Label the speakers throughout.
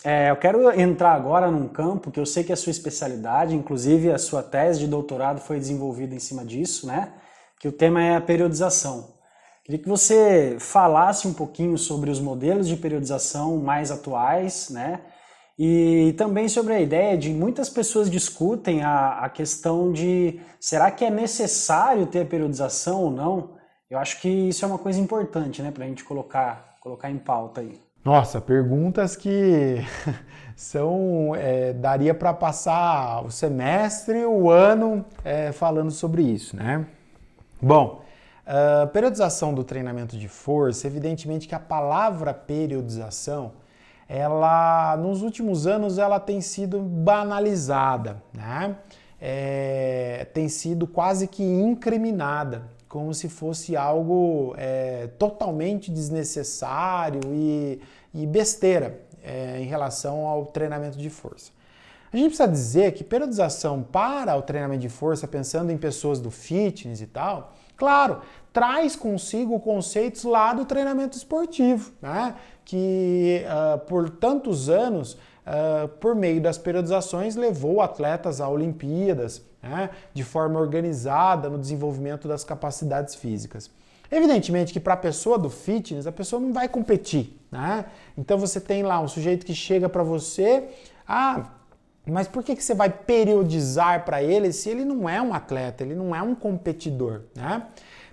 Speaker 1: Eu quero entrar agora num campo que eu sei que é a sua especialidade, inclusive a sua tese de doutorado foi desenvolvida em cima disso, né? Que o tema é a periodização. Queria que você falasse um pouquinho sobre os modelos de periodização mais atuais, né? E também sobre a ideia de muitas pessoas discutem a questão de será que é necessário ter periodização ou não? Eu acho que isso é uma coisa importante, né, para a gente colocar em pauta aí.
Speaker 2: Nossa, perguntas que daria para passar o semestre, o ano falando sobre isso, né? Bom, periodização do treinamento de força, evidentemente que a palavra periodização, ela nos últimos anos ela tem sido banalizada, né? Tem sido quase que incriminada, como se fosse algo totalmente desnecessário e besteira em relação ao treinamento de força. A gente precisa dizer que periodização para o treinamento de força, pensando em pessoas do fitness e tal, claro, traz consigo conceitos lá do treinamento esportivo, né? Que por tantos anos, por meio das periodizações, levou atletas a Olimpíadas, né? De forma organizada no desenvolvimento das capacidades físicas. Evidentemente que para a pessoa do fitness, a pessoa não vai competir, né? Então você tem lá um sujeito que chega para você, mas por que você vai periodizar para ele se ele não é um atleta, ele não é um competidor, né?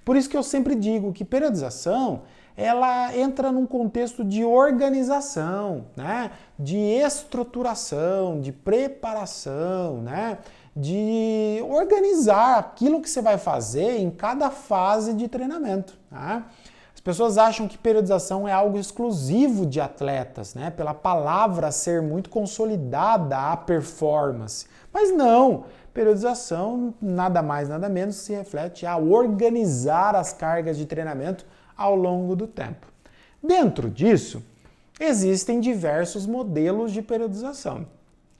Speaker 2: Por isso que eu sempre digo que periodização, ela entra num contexto de organização, né? De estruturação, de preparação, né? De organizar aquilo que você vai fazer em cada fase de treinamento, né? As pessoas acham que periodização é algo exclusivo de atletas, né? Pela palavra ser muito consolidada a performance. Mas não, periodização nada mais, nada menos se reflete a organizar as cargas de treinamento ao longo do tempo. Dentro disso, existem diversos modelos de periodização.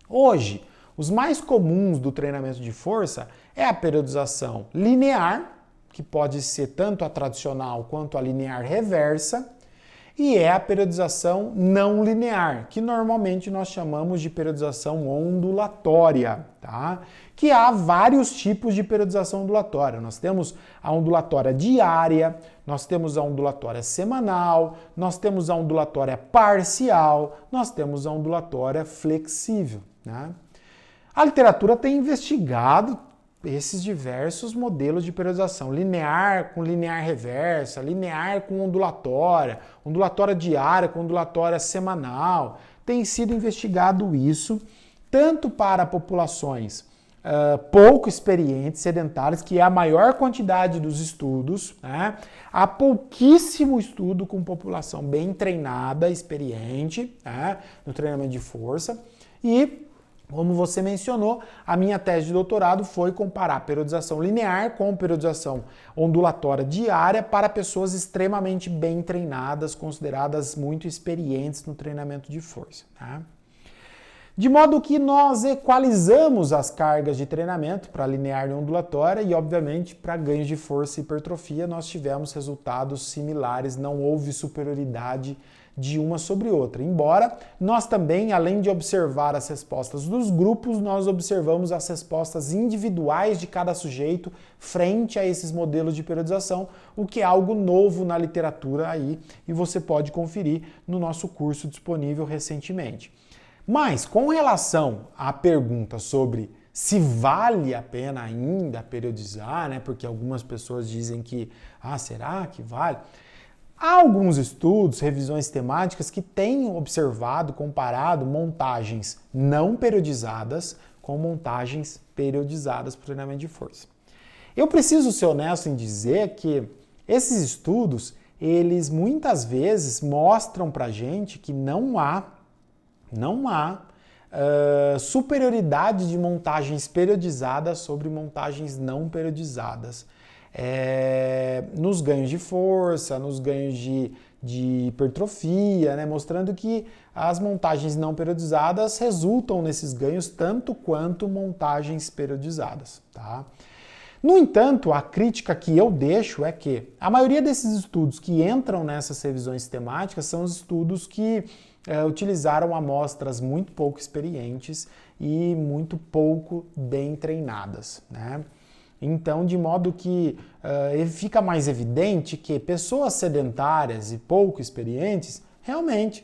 Speaker 2: Hoje, os mais comuns do treinamento de força é a periodização linear, que pode ser tanto a tradicional quanto a linear reversa, e é a periodização não linear, que normalmente nós chamamos de periodização ondulatória, tá? Que há vários tipos de periodização ondulatória. Nós temos a ondulatória diária, nós temos a ondulatória semanal, nós temos a ondulatória parcial, nós temos a ondulatória flexível, né? A literatura tem investigado esses diversos modelos de periodização, linear com linear reversa, linear com ondulatória, ondulatória diária com ondulatória semanal. Tem sido investigado isso tanto para populações pouco experientes, sedentárias, que é a maior quantidade dos estudos, né? Há pouquíssimo estudo com população bem treinada, experiente, né? No treinamento de força. E como você mencionou, a minha tese de doutorado foi comparar periodização linear com periodização ondulatória diária para pessoas extremamente bem treinadas, consideradas muito experientes no treinamento de força, tá? De modo que nós equalizamos as cargas de treinamento para linear e ondulatória e, obviamente, para ganhos de força e hipertrofia, nós tivemos resultados similares, não houve superioridade de uma sobre outra. Embora nós também, além de observar as respostas dos grupos, nós observamos as respostas individuais de cada sujeito frente a esses modelos de periodização, o que é algo novo na literatura aí e você pode conferir no nosso curso disponível recentemente. Mas com relação à pergunta sobre se vale a pena ainda periodizar, né? Porque algumas pessoas dizem que, será que vale? Há alguns estudos, revisões temáticas que têm observado, comparado montagens não periodizadas com montagens periodizadas para o treinamento de força. Eu preciso ser honesto em dizer que esses estudos, eles muitas vezes mostram para a gente que não há superioridade de montagens periodizadas sobre montagens não periodizadas. Nos ganhos de força, nos ganhos de hipertrofia, né? Mostrando que as montagens não periodizadas resultam nesses ganhos tanto quanto montagens periodizadas, tá? No entanto, a crítica que eu deixo é que a maioria desses estudos que entram nessas revisões temáticas são os estudos que utilizaram amostras muito pouco experientes e muito pouco bem treinadas, né? Então, de modo que fica mais evidente que pessoas sedentárias e pouco experientes, realmente,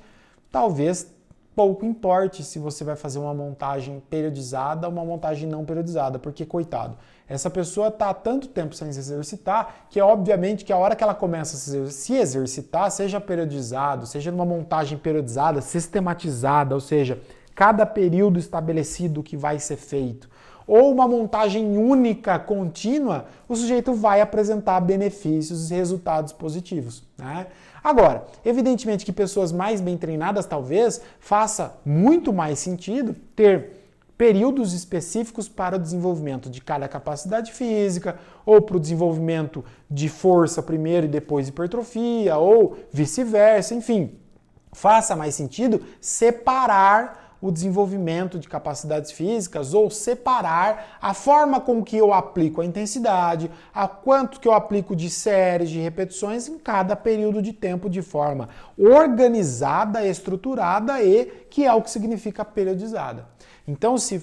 Speaker 2: talvez pouco importe se você vai fazer uma montagem periodizada ou uma montagem não periodizada, porque, coitado, essa pessoa está há tanto tempo sem se exercitar que, obviamente, que a hora que ela começa a se exercitar, seja periodizado, seja numa montagem periodizada, sistematizada, ou seja, cada período estabelecido que vai ser feito, ou uma montagem única, contínua, o sujeito vai apresentar benefícios e resultados positivos, né? Agora, evidentemente que pessoas mais bem treinadas talvez faça muito mais sentido ter períodos específicos para o desenvolvimento de cada capacidade física, ou para o desenvolvimento de força primeiro e depois hipertrofia, ou vice-versa, enfim. Faça mais sentido separar o desenvolvimento de capacidades físicas ou separar a forma com que eu aplico a intensidade, a quanto que eu aplico de séries, de repetições em cada período de tempo de forma organizada, estruturada e que é o que significa periodizada. Então, se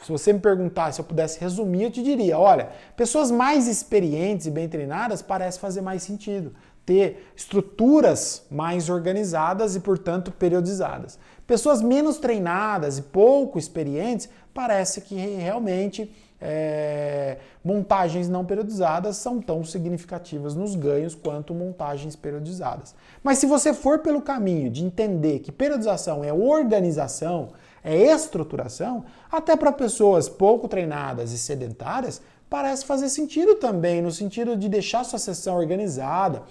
Speaker 2: você me perguntar se eu pudesse resumir, eu te diria, olha, pessoas mais experientes e bem treinadas parece fazer mais sentido ter estruturas mais organizadas e, portanto, periodizadas. Pessoas menos treinadas e pouco experientes, parece que realmente montagens não periodizadas são tão significativas nos ganhos quanto montagens periodizadas. Mas se você for pelo caminho de entender que periodização é organização, é estruturação, até para pessoas pouco treinadas e sedentárias, parece fazer sentido também, no sentido de deixar sua sessão organizada,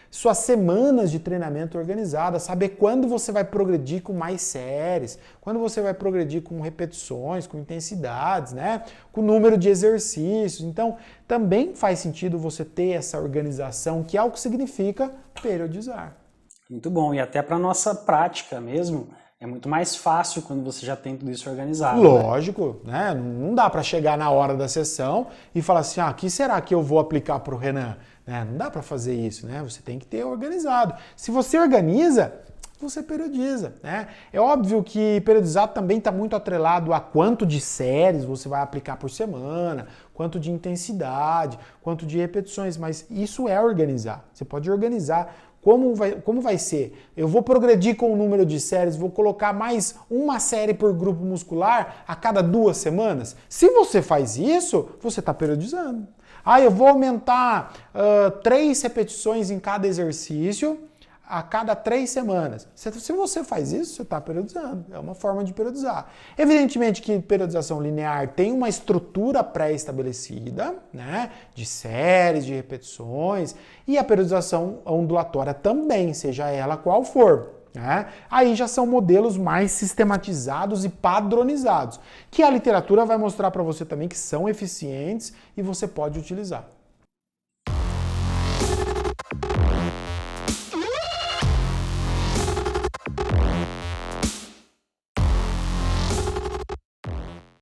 Speaker 2: suas semanas de treinamento organizadas, saber quando você vai progredir com mais séries, quando você vai progredir com repetições, com intensidades, né? Com número de exercícios. Então, também faz sentido você ter essa organização, que é o que significa periodizar.
Speaker 1: Muito bom. E até para nossa prática mesmo, é muito mais fácil quando você já tem tudo isso organizado.
Speaker 2: Lógico, né? Não dá para chegar na hora da sessão e falar assim, o que será que eu vou aplicar para o Renan? Não dá para fazer isso, né? Você tem que ter organizado. Se você organiza, você periodiza, né? É óbvio que periodizar também está muito atrelado a quanto de séries você vai aplicar por semana, quanto de intensidade, quanto de repetições, mas isso é organizar. Você pode organizar como vai ser. Eu vou progredir com o número de séries, vou colocar mais uma série por grupo muscular a cada 2 semanas. Se você faz isso, você está periodizando. Eu vou aumentar 3 repetições em cada exercício a cada 3 semanas. Se você faz isso, você está periodizando. É uma forma de periodizar. Evidentemente que periodização linear tem uma estrutura pré-estabelecida, né, de séries, de repetições, e a periodização ondulatória também, seja ela qual for. Aí já são modelos mais sistematizados e padronizados, que a literatura vai mostrar para você também que são eficientes e você pode utilizar.